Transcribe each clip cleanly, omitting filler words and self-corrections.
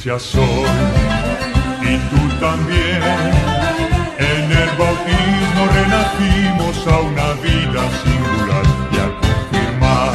iglesia soy, y tú también. En el bautismo renacimos a una vida singular y a confirmar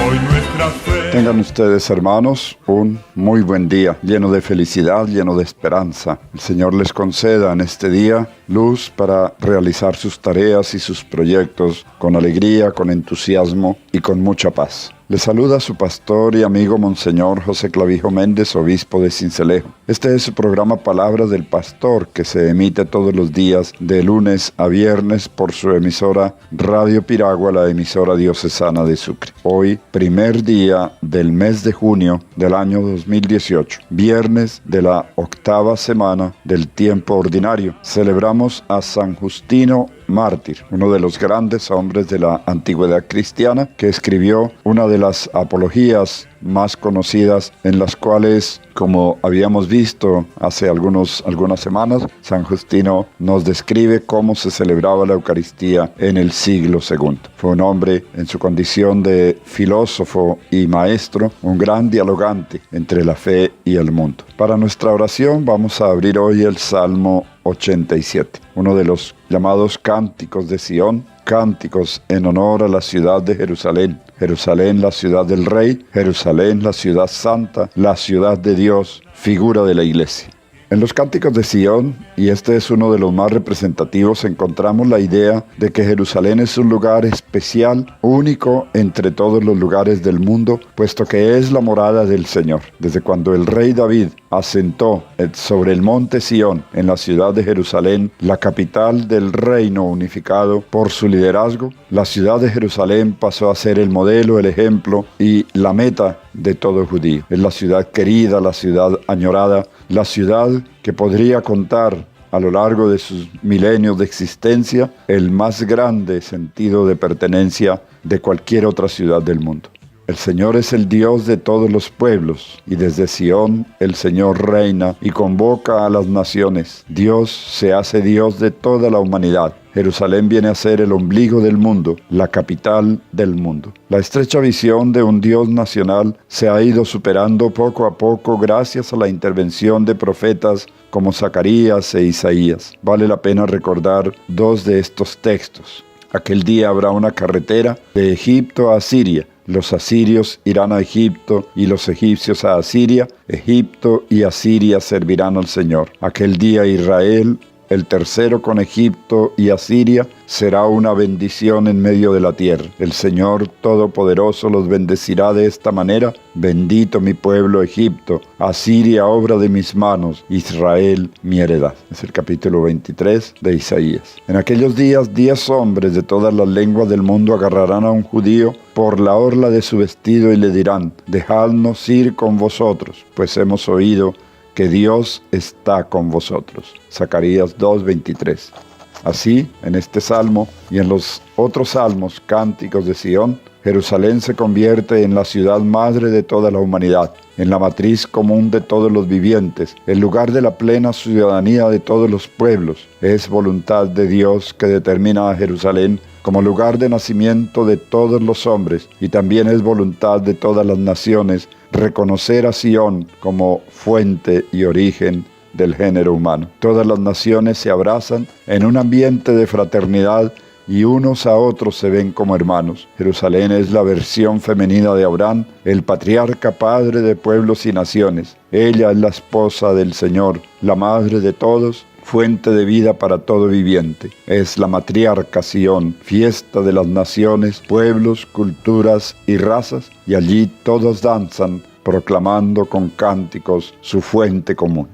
hoy nuestra fe. Tengan ustedes, hermanos, un muy buen día, lleno de felicidad, lleno de esperanza. El Señor les conceda en este día luz para realizar sus tareas y sus proyectos con alegría, con entusiasmo y con mucha paz. Les saluda su pastor y amigo Monseñor José Clavijo Méndez, obispo de Sincelejo. Este es su programa Palabras del Pastor, que se emite todos los días de lunes a viernes por su emisora Radio Piragua, la emisora diocesana de Sucre. Hoy, primer día del mes de junio del año 2018, viernes de la 8ª semana del tiempo ordinario. Celebramos a San Justino Mártir, uno de los grandes hombres de la antigüedad cristiana, que escribió una de las apologías más conocidas, en las cuales, como habíamos visto hace algunas semanas, San Justino nos describe cómo se celebraba la Eucaristía en el siglo II. Fue un hombre, en su condición de filósofo y maestro, un gran dialogante entre la fe y el mundo. Para nuestra oración vamos a abrir hoy el Salmo 87, uno de los llamados Cánticos de Sión, cánticos en honor a la ciudad de Jerusalén. Jerusalén, la ciudad del Rey; Jerusalén, la ciudad santa, la ciudad de Dios, figura de la Iglesia. En los Cánticos de Sión, y este es uno de los más representativos, encontramos la idea de que Jerusalén es un lugar especial, único entre todos los lugares del mundo, puesto que es la morada del Señor. Desde cuando el rey David asentó sobre el monte Sión, en la ciudad de Jerusalén, la capital del reino unificado por su liderazgo, la ciudad de Jerusalén pasó a ser el modelo, el ejemplo y la meta de todo judío. Es la ciudad querida, la ciudad añorada, la ciudad que podría contar a lo largo de sus milenios de existencia el más grande sentido de pertenencia de cualquier otra ciudad del mundo. El Señor es el Dios de todos los pueblos, y desde Sión el Señor reina y convoca a las naciones. Dios se hace Dios de toda la humanidad. Jerusalén viene a ser el ombligo del mundo, la capital del mundo. La estrecha visión de un Dios nacional se ha ido superando poco a poco gracias a la intervención de profetas como Zacarías e Isaías. Vale la pena recordar dos de estos textos. Aquel día habrá una carretera de Egipto a Siria. Los asirios irán a Egipto y los egipcios a Asiria. Egipto y Asiria servirán al Señor. Aquel día Israel, el tercero con Egipto y Asiria, será una bendición en medio de la tierra. El Señor Todopoderoso los bendecirá de esta manera: bendito mi pueblo Egipto, Asiria obra de mis manos, Israel mi heredad. Es el capítulo 23 de Isaías. En aquellos días 10 hombres de todas las lenguas del mundo agarrarán a un judío por la orla de su vestido y le dirán: dejadnos ir con vosotros, pues hemos oído que Dios está con vosotros. Zacarías 2:23. Así, en este salmo y en los otros salmos, Cánticos de Sión, Jerusalén se convierte en la ciudad madre de toda la humanidad, en la matriz común de todos los vivientes, el lugar de la plena ciudadanía de todos los pueblos. Es voluntad de Dios que determina a Jerusalén como lugar de nacimiento de todos los hombres, y también es voluntad de todas las naciones reconocer a Sión como fuente y origen del género humano. Todas las naciones se abrazan en un ambiente de fraternidad y unos a otros se ven como hermanos. Jerusalén es la versión femenina de Abraham, el patriarca padre de pueblos y naciones. Ella es la esposa del Señor, la madre de todos, fuente de vida para todo viviente. Es la matriarca Sión, fiesta de las naciones, pueblos, culturas y razas, y allí todos danzan, proclamando con cánticos su fuente común.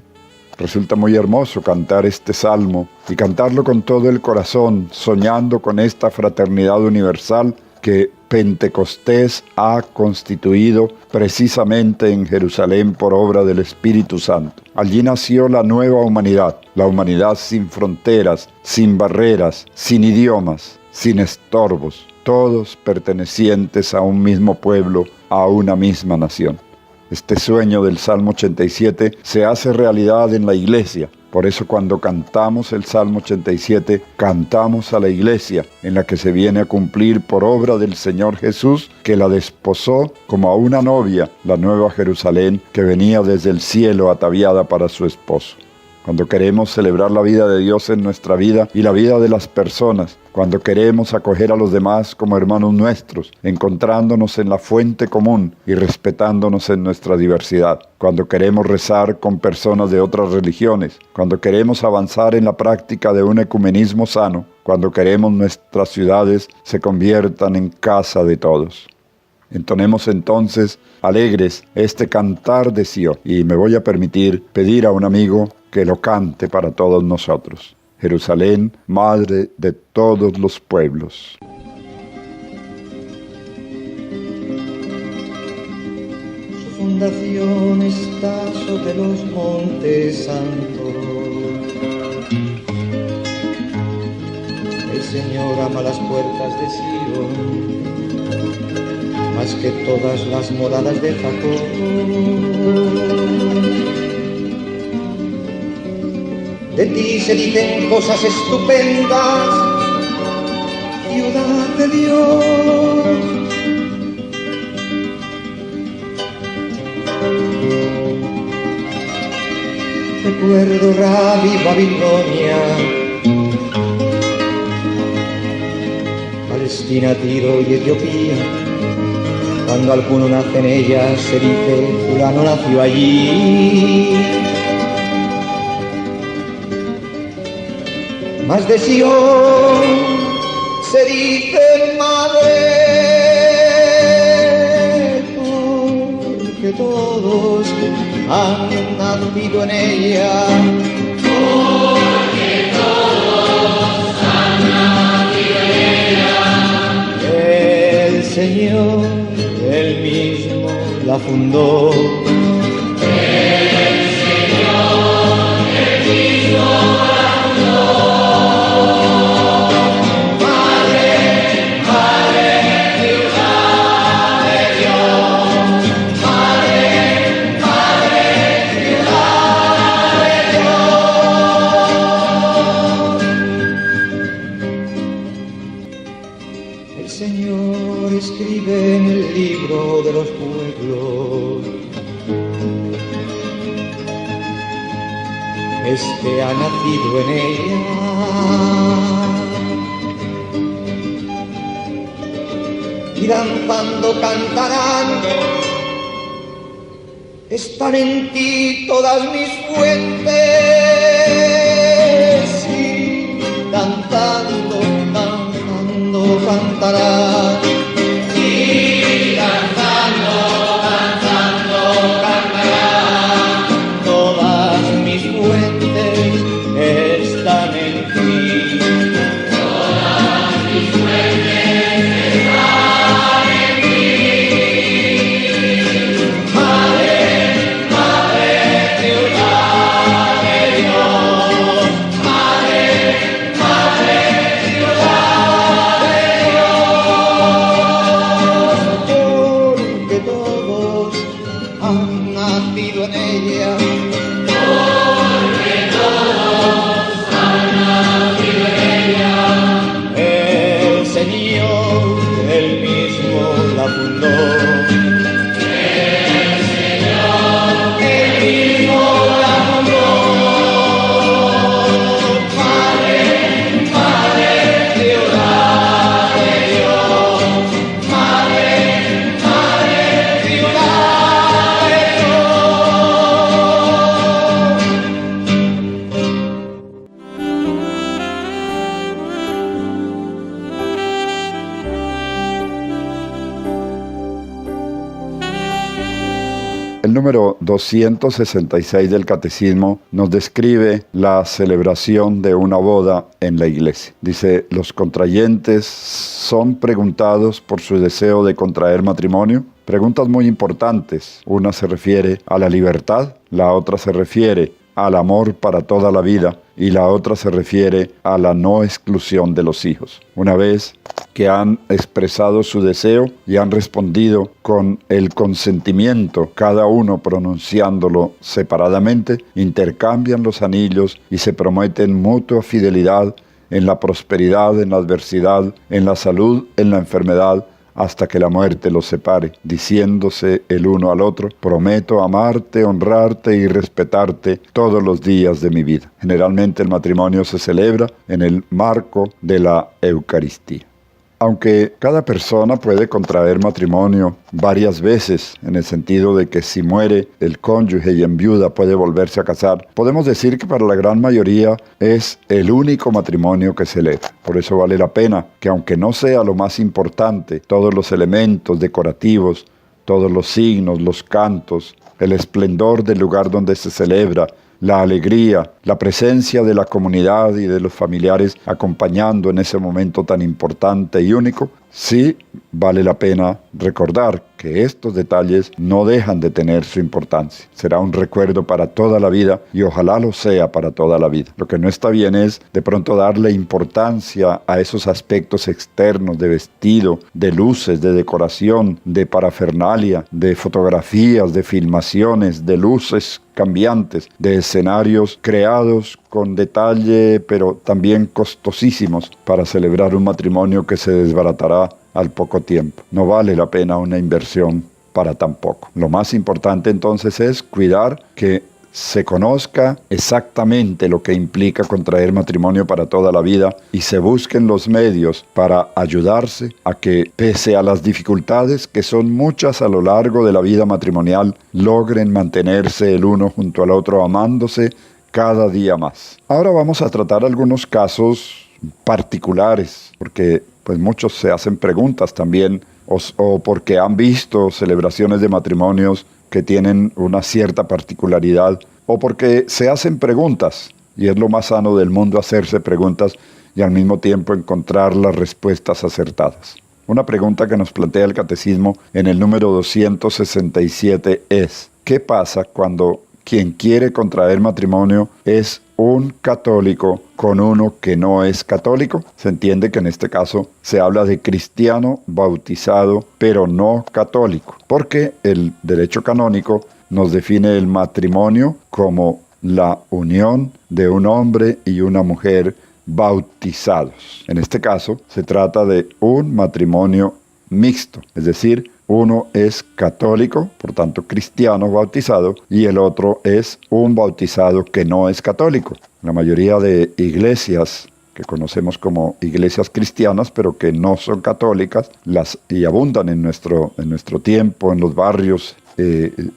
Resulta muy hermoso cantar este salmo y cantarlo con todo el corazón, soñando con esta fraternidad universal que Pentecostés ha constituido precisamente en Jerusalén por obra del Espíritu Santo. Allí nació la nueva humanidad, la humanidad sin fronteras, sin barreras, sin idiomas, sin estorbos, todos pertenecientes a un mismo pueblo, a una misma nación. Este sueño del Salmo 87 se hace realidad en la iglesia. Por eso cuando cantamos el Salmo 87, cantamos a la iglesia en la que se viene a cumplir por obra del Señor Jesús, que la desposó como a una novia, la nueva Jerusalén, que venía desde el cielo ataviada para su esposo. Cuando queremos celebrar la vida de Dios en nuestra vida y la vida de las personas, cuando queremos acoger a los demás como hermanos nuestros, encontrándonos en la fuente común y respetándonos en nuestra diversidad, cuando queremos rezar con personas de otras religiones, cuando queremos avanzar en la práctica de un ecumenismo sano, cuando queremos nuestras ciudades se conviertan en casa de todos. Entonemos entonces, alegres, este cantar de Sion, y me voy a permitir pedir a un amigo que lo cante para todos nosotros. Jerusalén, madre de todos los pueblos. Su fundación está sobre los montes santos. El Señor ama las puertas de Sion más que todas las moradas de Jacob. De ti se dicen cosas estupendas, ciudad de Dios. Recuerdo Rabí, Babilonia, Palestina, Tiro y Etiopía. Cuando alguno nace en ella, se dice, fulano nació allí. Mas de Sion se dice madre, porque todos han nacido en ella. Porque todos han nacido en ella. El Señor, Él mismo la fundó. El Señor, Él mismo la fundó. De los pueblos, este ha nacido en ella, y danzando cantarán, están en ti todas mis fuentes, y danzando, danzando cantarán. El número 266 del Catecismo nos describe la celebración de una boda en la iglesia. Dice, los contrayentes son preguntados por su deseo de contraer matrimonio. Preguntas muy importantes. Una se refiere a la libertad, la otra se refiere al amor para toda la vida y la otra se refiere a la no exclusión de los hijos. Una vez que han expresado su deseo y han respondido con el consentimiento, cada uno pronunciándolo separadamente, intercambian los anillos y se prometen mutua fidelidad en la prosperidad, en la adversidad, en la salud, en la enfermedad, hasta que la muerte los separe, diciéndose el uno al otro: prometo amarte, honrarte y respetarte todos los días de mi vida. Generalmente el matrimonio se celebra en el marco de la Eucaristía. Aunque cada persona puede contraer matrimonio varias veces, en el sentido de que si muere el cónyuge y enviuda puede volverse a casar, podemos decir que para la gran mayoría es el único matrimonio que celebra. Por eso vale la pena que, aunque no sea lo más importante, todos los elementos decorativos, todos los signos, los cantos, el esplendor del lugar donde se celebra, la alegría, la presencia de la comunidad y de los familiares acompañando en ese momento tan importante y único, sí vale la pena recordar que estos detalles no dejan de tener su importancia. Será un recuerdo para toda la vida y ojalá lo sea para toda la vida. Lo que no está bien es de pronto darle importancia a esos aspectos externos de vestido, de luces, de decoración, de parafernalia, de fotografías, de filmaciones, de luces cambiantes, de escenarios creados con detalle, pero también costosísimos para celebrar un matrimonio que se desbaratará al poco tiempo. No vale la pena una inversión para tan poco. Lo más importante entonces es cuidar que se conozca exactamente lo que implica contraer matrimonio para toda la vida y se busquen los medios para ayudarse a que, pese a las dificultades que son muchas a lo largo de la vida matrimonial, logren mantenerse el uno junto al otro amándose cada día más. Ahora vamos a tratar algunos casos particulares, porque pues muchos se hacen preguntas también o porque han visto celebraciones de matrimonios que tienen una cierta particularidad, o porque se hacen preguntas, y es lo más sano del mundo hacerse preguntas y al mismo tiempo encontrar las respuestas acertadas. Una pregunta que nos plantea el Catecismo en el número 267 es: ¿qué pasa cuando quien quiere contraer matrimonio es un católico con uno que no es católico? Se entiende que en este caso se habla de cristiano bautizado, pero no católico, porque el derecho canónico nos define el matrimonio como la unión de un hombre y una mujer bautizados. En este caso se trata de un matrimonio mixto, es decir, uno es católico, por tanto cristiano bautizado, y el otro es un bautizado que no es católico. La mayoría de iglesias que conocemos como iglesias cristianas, pero que no son católicas, y abundan en nuestro tiempo, en los barrios,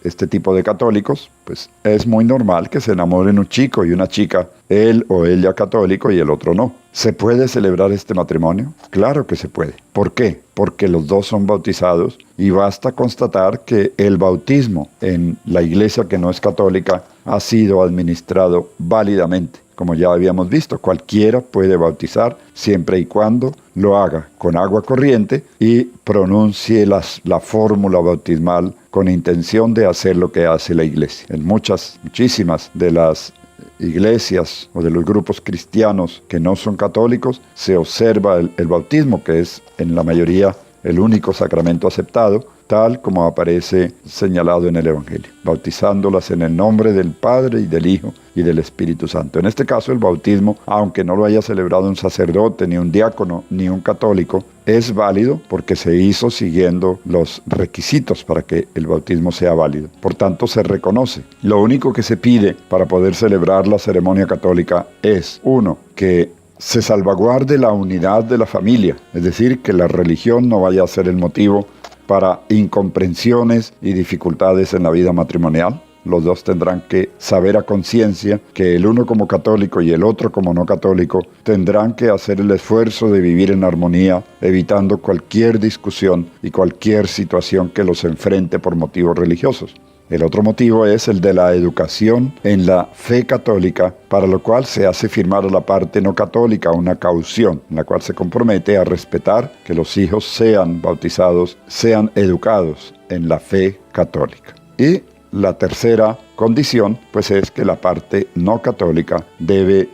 este tipo de católicos, pues es muy normal que se enamoren un chico y una chica, él o ella católico y el otro no. ¿Se puede celebrar este matrimonio? Claro que se puede. ¿Por qué? Porque los dos son bautizados y basta constatar que el bautismo en la iglesia que no es católica ha sido administrado válidamente. Como ya habíamos visto, cualquiera puede bautizar siempre y cuando lo haga con agua corriente y pronuncie la fórmula bautismal con intención de hacer lo que hace la iglesia. En muchísimas de las iglesias o de los grupos cristianos que no son católicos se observa el bautismo, que es en la mayoría el único sacramento aceptado, tal como aparece señalado en el Evangelio, bautizándolas en el nombre del Padre y del Hijo y del Espíritu Santo. En este caso el bautismo, aunque no lo haya celebrado un sacerdote, ni un diácono, ni un católico, es válido porque se hizo siguiendo los requisitos para que el bautismo sea válido. Por tanto, se reconoce. Lo único que se pide para poder celebrar la ceremonia católica es, 1, que se salvaguarde la unidad de la familia, es decir, que la religión no vaya a ser el motivo para incomprensiones y dificultades en la vida matrimonial. Los dos tendrán que saber a conciencia que el uno como católico y el otro como no católico tendrán que hacer el esfuerzo de vivir en armonía, evitando cualquier discusión y cualquier situación que los enfrente por motivos religiosos. El otro motivo es el de la educación en la fe católica, para lo cual se hace firmar a la parte no católica una caución, en la cual se compromete a respetar que los hijos sean bautizados, sean educados en la fe católica. Y la tercera condición, pues es que la parte no católica debe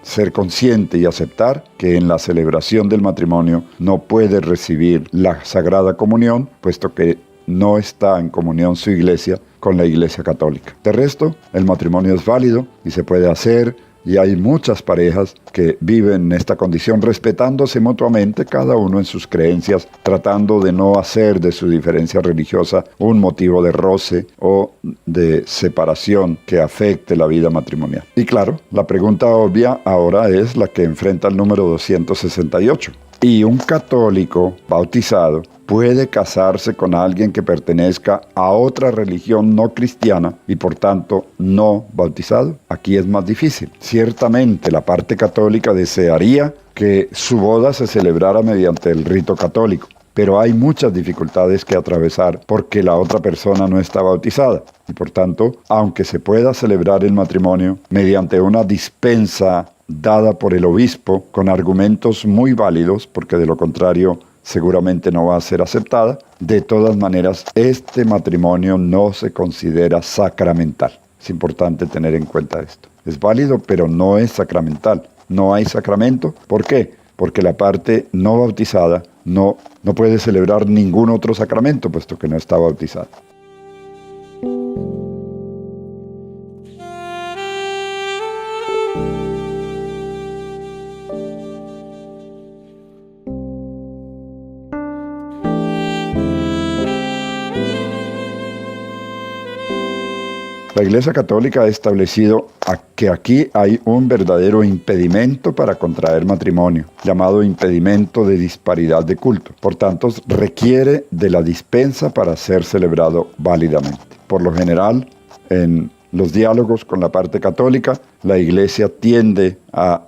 ser consciente y aceptar que en la celebración del matrimonio no puede recibir la Sagrada Comunión, puesto que no está en comunión su iglesia con la Iglesia Católica. De resto, el matrimonio es válido y se puede hacer, y hay muchas parejas que viven en esta condición respetándose mutuamente, cada uno en sus creencias, tratando de no hacer de su diferencia religiosa un motivo de roce o de separación que afecte la vida matrimonial. Y claro, la pregunta obvia ahora es la que enfrenta el número 268. ¿Y un católico bautizado puede casarse con alguien que pertenezca a otra religión no cristiana y por tanto no bautizado? Aquí es más difícil. Ciertamente la parte católica desearía que su boda se celebrara mediante el rito católico, pero hay muchas dificultades que atravesar porque la otra persona no está bautizada. Y por tanto, aunque se pueda celebrar el matrimonio mediante una dispensa dada por el obispo con argumentos muy válidos, porque de lo contrario seguramente no va a ser aceptada, de todas maneras este matrimonio no se considera sacramental. Es importante tener en cuenta esto. Es válido, pero no es sacramental. No hay sacramento. ¿Por qué? Porque la parte no bautizada no puede celebrar ningún otro sacramento, puesto que no está bautizada. La Iglesia Católica ha establecido que aquí hay un verdadero impedimento para contraer matrimonio, llamado impedimento de disparidad de culto. Por tanto, requiere de la dispensa para ser celebrado válidamente. Por lo general, en los diálogos con la parte católica, la Iglesia tiende a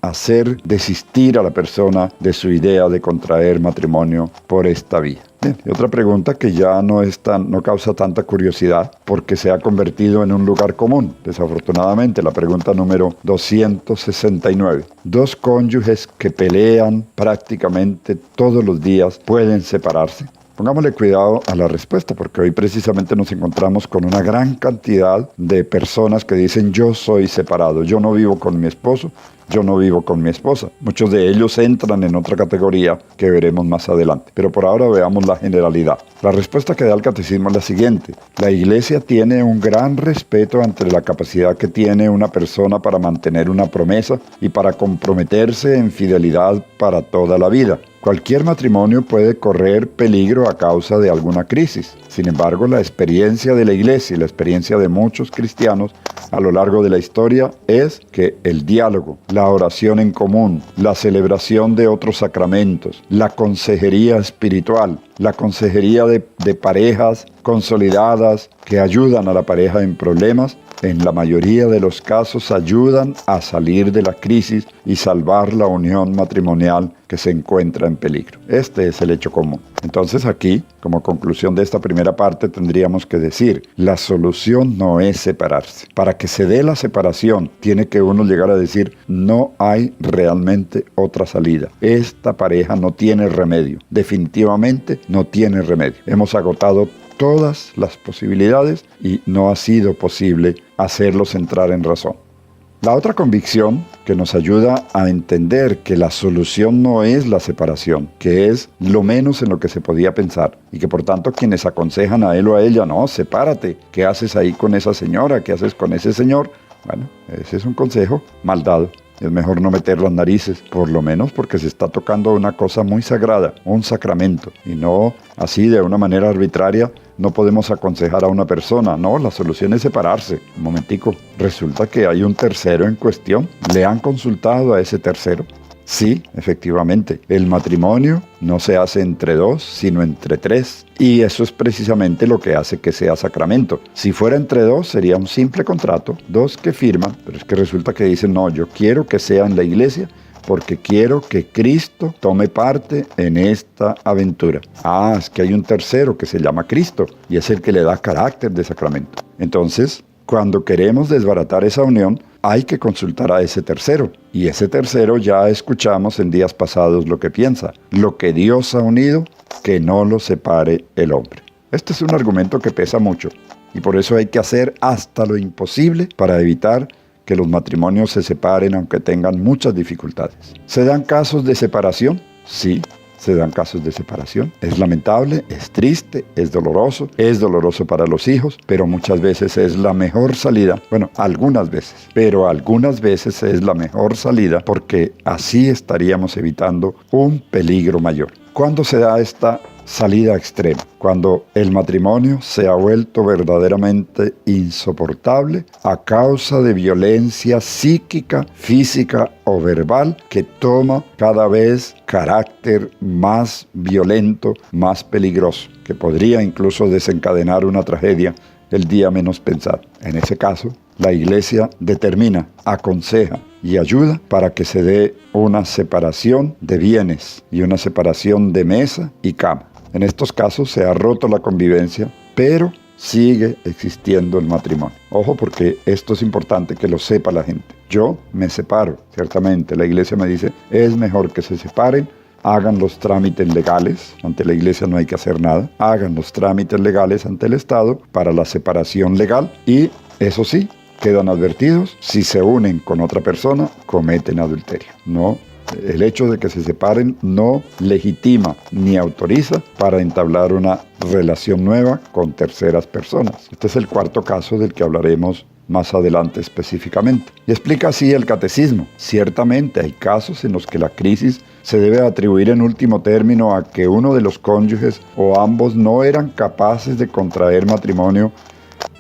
hacer desistir a la persona de su idea de contraer matrimonio por esta vía. Bien, y otra pregunta que ya no causa tanta curiosidad porque se ha convertido en un lugar común, desafortunadamente, la pregunta número 269. ¿Dos cónyuges que pelean prácticamente todos los días pueden separarse? Pongámosle cuidado a la respuesta, porque hoy precisamente nos encontramos con una gran cantidad de personas que dicen: yo soy separado, yo no vivo con mi esposo, yo no vivo con mi esposa. Muchos de ellos entran en otra categoría que veremos más adelante, pero por ahora veamos la generalidad. La respuesta que da el catecismo es la siguiente: la Iglesia tiene un gran respeto ante la capacidad que tiene una persona para mantener una promesa y para comprometerse en fidelidad para toda la vida. Cualquier matrimonio puede correr peligro a causa de alguna crisis. Sin embargo, la experiencia de la Iglesia y la experiencia de muchos cristianos a lo largo de la historia es que el diálogo, la oración en común, la celebración de otros sacramentos, la consejería espiritual, la consejería de parejas consolidadas que ayudan a la pareja en problemas, en la mayoría de los casos ayudan a salir de la crisis y salvar la unión matrimonial que se encuentra en peligro. Este es el hecho común. Entonces aquí, como conclusión de esta primera parte, tendríamos que decir: la solución no es separarse. Para que se dé la separación, tiene que uno llegar a decir: no hay realmente otra salida. Esta pareja no tiene remedio. Definitivamente no tiene remedio. Hemos agotado todas las posibilidades y no ha sido posible hacerlos entrar en razón. La otra convicción que nos ayuda a entender que la solución no es la separación, que es lo menos en lo que se podía pensar, y que por tanto quienes aconsejan a él o a ella: no, sepárate, ¿qué haces ahí con esa señora? ¿Qué haces con ese señor? Bueno, ese es un consejo mal dado. Es mejor no meter las narices, por lo menos porque se está tocando una cosa muy sagrada, un sacramento, y no así de una manera arbitraria. No podemos aconsejar a una persona: no, la solución es separarse. Un momentico, resulta que hay un tercero en cuestión. ¿Le han consultado a ese tercero? Sí, efectivamente, el matrimonio no se hace entre dos, sino entre tres. Y eso es precisamente lo que hace que sea sacramento. Si fuera entre dos, sería un simple contrato, dos que firman, pero es que resulta que dicen: no, yo quiero que sea en la iglesia porque quiero que Cristo tome parte en esta aventura. Ah, es que hay un tercero que se llama Cristo y es el que le da carácter de sacramento. Entonces, cuando queremos desbaratar esa unión, hay que consultar a ese tercero. Y ese tercero ya escuchamos en días pasados lo que piensa: lo que Dios ha unido, que no lo separe el hombre. Este es un argumento que pesa mucho. Y por eso hay que hacer hasta lo imposible para evitar que los matrimonios se separen aunque tengan muchas dificultades. ¿Se dan casos de separación? Sí, se dan casos de separación. Es lamentable, es triste, es doloroso para los hijos, pero muchas veces es la mejor salida. Bueno, algunas veces, pero algunas veces es la mejor salida porque así estaríamos evitando un peligro mayor. ¿Cuándo se da esta salida extrema? Cuando el matrimonio se ha vuelto verdaderamente insoportable a causa de violencia psíquica, física o verbal que toma cada vez carácter más violento, más peligroso, que podría incluso desencadenar una tragedia el día menos pensado. En ese caso, la Iglesia determina, aconseja y ayuda para que se dé una separación de bienes y una separación de mesa y cama. En estos casos se ha roto la convivencia, pero sigue existiendo el matrimonio. Ojo, porque esto es importante que lo sepa la gente. Yo me separo, ciertamente. La Iglesia me dice, es mejor que se separen, hagan los trámites legales. Ante la Iglesia no hay que hacer nada. Hagan los trámites legales ante el Estado para la separación legal y, eso sí, quedan advertidos, si se unen con otra persona, cometen adulterio. No, el hecho de que se separen no legitima ni autoriza para entablar una relación nueva con terceras personas. Este es el cuarto caso del que hablaremos más adelante específicamente. Y explica así el catecismo. Ciertamente hay casos en los que la crisis se debe atribuir en último término a que uno de los cónyuges o ambos no eran capaces de contraer matrimonio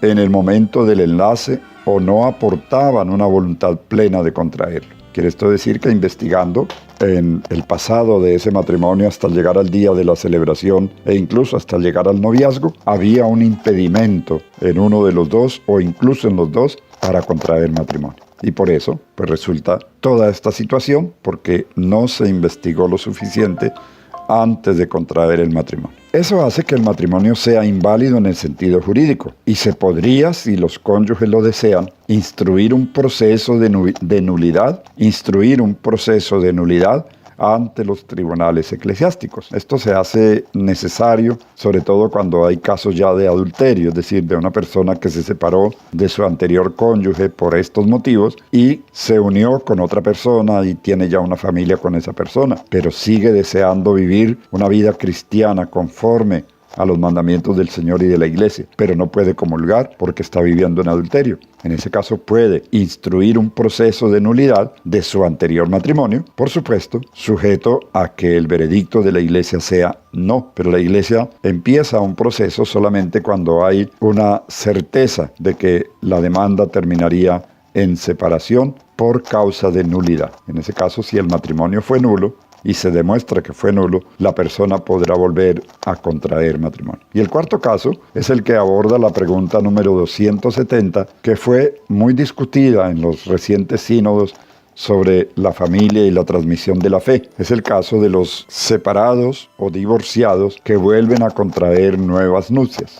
en el momento del enlace o no aportaban una voluntad plena de contraerlo. Quiere esto decir que investigando en el pasado de ese matrimonio hasta llegar al día de la celebración e incluso hasta llegar al noviazgo, había un impedimento en uno de los dos o incluso en los dos para contraer matrimonio. Y por eso, pues resulta toda esta situación porque no se investigó lo suficiente antes de contraer el matrimonio. Eso hace que el matrimonio sea inválido en el sentido jurídico y se podría, si los cónyuges lo desean, instruir un proceso de nulidad ante los tribunales eclesiásticos. Esto se hace necesario, sobre todo cuando hay casos ya de adulterio, es decir, de una persona que se separó de su anterior cónyuge por estos motivos y se unió con otra persona y tiene ya una familia con esa persona, pero sigue deseando vivir una vida cristiana conforme a los mandamientos del Señor y de la Iglesia, pero no puede comulgar porque está viviendo en adulterio. En ese caso puede instruir un proceso de nulidad de su anterior matrimonio, por supuesto, sujeto a que el veredicto de la Iglesia sea no. Pero la Iglesia empieza un proceso solamente cuando hay una certeza de que la demanda terminaría en separación por causa de nulidad. En ese caso, si el matrimonio fue nulo, y se demuestra que fue nulo, la persona podrá volver a contraer matrimonio. Y el cuarto caso es el que aborda la pregunta número 270, que fue muy discutida en los recientes sínodos sobre la familia y la transmisión de la fe. Es el caso de los separados o divorciados que vuelven a contraer nuevas nupcias.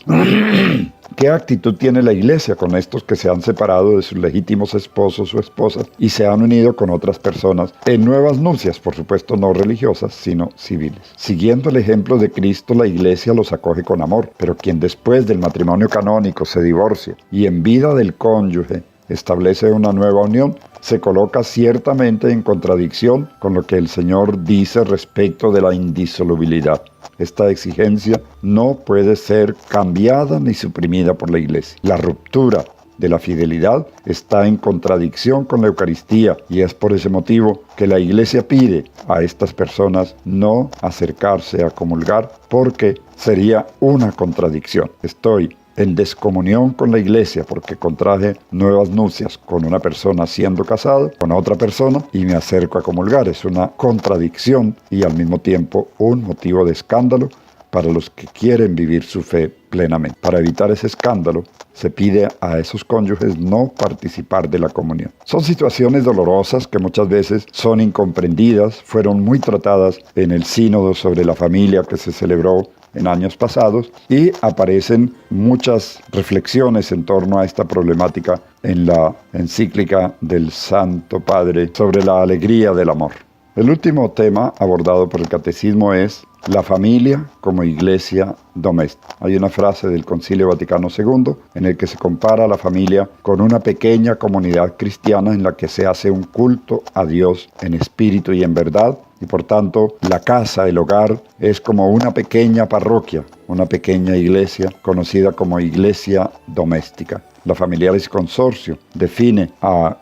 ¿Qué actitud tiene la Iglesia con estos que se han separado de sus legítimos esposos o esposas y se han unido con otras personas en nuevas nupcias, por supuesto no religiosas, sino civiles? Siguiendo el ejemplo de Cristo, la Iglesia los acoge con amor, pero quien después del matrimonio canónico se divorcia y en vida del cónyuge establece una nueva unión, se coloca ciertamente en contradicción con lo que el Señor dice respecto de la indisolubilidad. Esta exigencia no puede ser cambiada ni suprimida por la Iglesia. La ruptura de la fidelidad está en contradicción con la Eucaristía y es por ese motivo que la Iglesia pide a estas personas no acercarse a comulgar porque sería una contradicción. Estoy en descomunión con la Iglesia porque contraje nuevas nupcias con una persona siendo casado con otra persona y me acerco a comulgar. Es una contradicción y al mismo tiempo un motivo de escándalo para los que quieren vivir su fe plenamente. Para evitar ese escándalo, se pide a esos cónyuges no participar de la comunión. Son situaciones dolorosas que muchas veces son incomprendidas, fueron muy tratadas en el sínodo sobre la familia que se celebró en años pasados y aparecen muchas reflexiones en torno a esta problemática en la encíclica del Santo Padre sobre la alegría del amor. El último tema abordado por el Catecismo es la familia como iglesia doméstica. Hay una frase del Concilio Vaticano II en el que se compara a la familia con una pequeña comunidad cristiana en la que se hace un culto a Dios en espíritu y en verdad, y por tanto la casa, el hogar, es como una pequeña parroquia, una pequeña iglesia conocida como iglesia doméstica. La Familiaris Consortio define a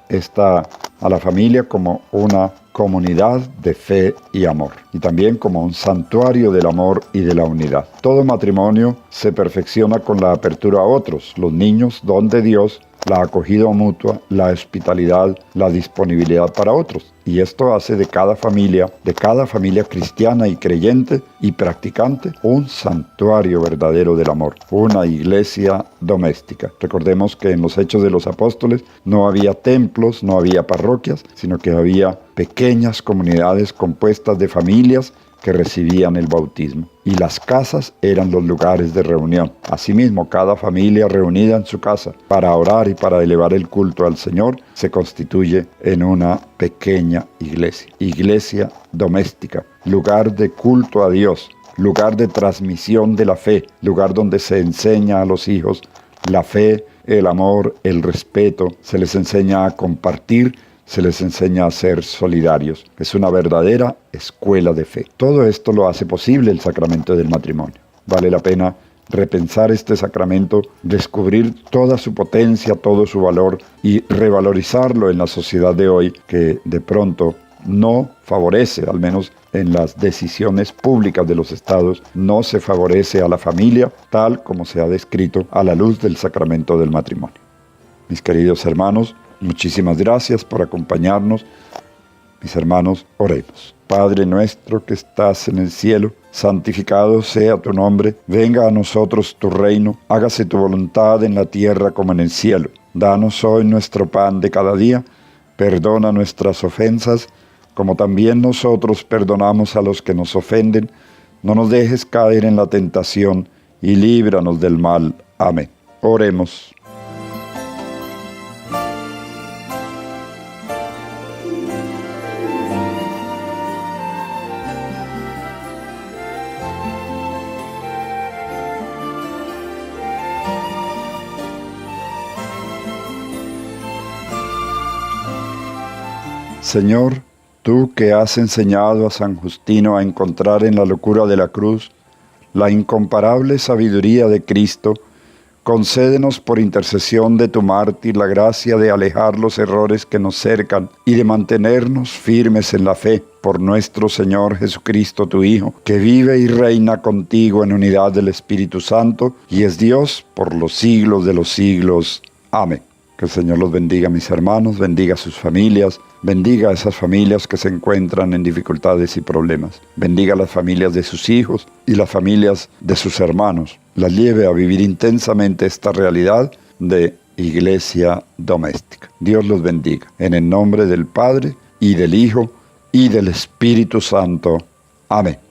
la familia como una comunidad de fe y amor, y también como un santuario del amor y de la unidad. Todo matrimonio se perfecciona con la apertura a otros, los niños, don de Dios, la acogida mutua, la hospitalidad, la disponibilidad para otros. Y esto hace de cada familia cristiana y creyente y practicante, un santuario verdadero del amor, una iglesia doméstica. Recordemos que en los Hechos de los Apóstoles no había templos, no había parroquias, sino que había pequeñas comunidades compuestas de familias que recibían el bautismo. Y las casas eran los lugares de reunión. Asimismo, cada familia reunida en su casa para orar y para elevar el culto al Señor se constituye en una pequeña iglesia. Iglesia doméstica, lugar de culto a Dios, lugar de transmisión de la fe, lugar donde se enseña a los hijos la fe, el amor, el respeto, se les enseña a compartir, se les enseña a ser solidarios. Es una verdadera escuela de fe. Todo esto lo hace posible el sacramento del matrimonio. Vale la pena repensar este sacramento, descubrir toda su potencia, todo su valor y revalorizarlo en la sociedad de hoy, que de pronto no favorece, al menos en las decisiones públicas de los estados, no se favorece a la familia tal como se ha descrito a la luz del sacramento del matrimonio. Mis queridos hermanos, muchísimas gracias por acompañarnos. Mis hermanos, oremos. Padre nuestro que estás en el cielo, santificado sea tu nombre. Venga a nosotros tu reino. Hágase tu voluntad en la tierra como en el cielo. Danos hoy nuestro pan de cada día. Perdona nuestras ofensas, como también nosotros perdonamos a los que nos ofenden. No nos dejes caer en la tentación y líbranos del mal. Amén. Oremos. Señor, tú que has enseñado a San Justino a encontrar en la locura de la cruz la incomparable sabiduría de Cristo, concédenos por intercesión de tu mártir la gracia de alejar los errores que nos cercan y de mantenernos firmes en la fe por nuestro Señor Jesucristo, tu Hijo, que vive y reina contigo en unidad del Espíritu Santo y es Dios por los siglos de los siglos. Amén. Que el Señor los bendiga, mis hermanos, bendiga a sus familias, bendiga a esas familias que se encuentran en dificultades y problemas. Bendiga a las familias de sus hijos y las familias de sus hermanos. Las lleve a vivir intensamente esta realidad de iglesia doméstica. Dios los bendiga. En el nombre del Padre, y del Hijo, y del Espíritu Santo. Amén.